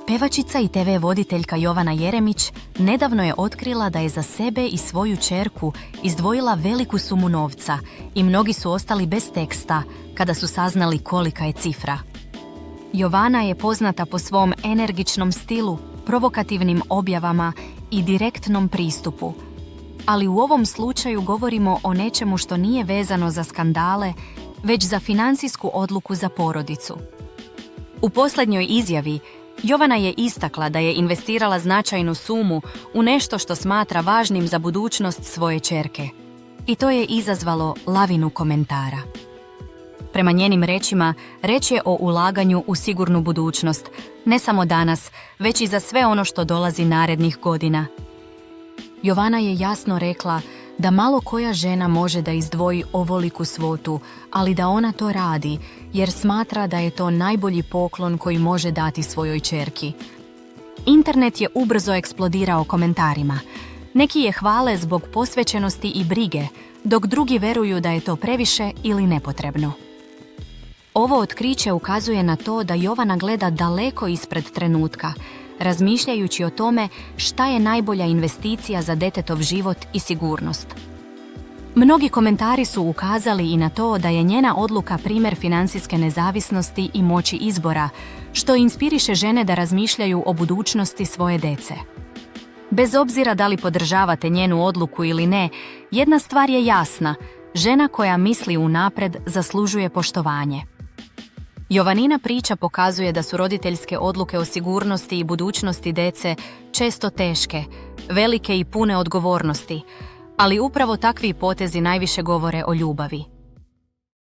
Pevačica i TV voditeljka Jovana Jeremić nedavno je otkrila da je za sebe i svoju ćerku izdvojila veliku sumu novca i mnogi su ostali bez teksta kada su saznali kolika je cifra. Jovana je poznata po svom energičnom stilu, provokativnim objavama i direktnom pristupu. Ali u ovom slučaju govorimo o nečemu što nije vezano za skandale, već za financijsku odluku za porodicu. U posljednjoj izjavi Jovana je istakla da je investirala značajnu sumu u nešto što smatra važnim za budućnost svoje ćerke. I to je izazvalo lavinu komentara. Prema njenim rečima, reč je o ulaganju u sigurnu budućnost, ne samo danas, već i za sve ono što dolazi narednih godina. Jovana je jasno rekla da malo koja žena može da izdvoji ovoliku svotu, ali da ona to radi jer smatra da je to najbolji poklon koji može dati svojoj ćerki. Internet je ubrzo eksplodirao komentarima. Neki je hvale zbog posvećenosti i brige, dok drugi veruju da je to previše ili nepotrebno. Ovo otkriće ukazuje na to da Jovana gleda daleko ispred trenutka, razmišljajući o tome šta je najbolja investicija za detetov život i sigurnost. Mnogi komentari su ukazali i na to da je njena odluka primjer financijske nezavisnosti i moći izbora, što inspiriše žene da razmišljaju o budućnosti svoje dece. Bez obzira da li podržavate njenu odluku ili ne, jedna stvar je jasna: žena koja misli unaprijed zaslužuje poštovanje. Jovanina priča pokazuje da su roditeljske odluke o sigurnosti i budućnosti dece često teške, velike i pune odgovornosti, ali upravo takvi potezi najviše govore o ljubavi.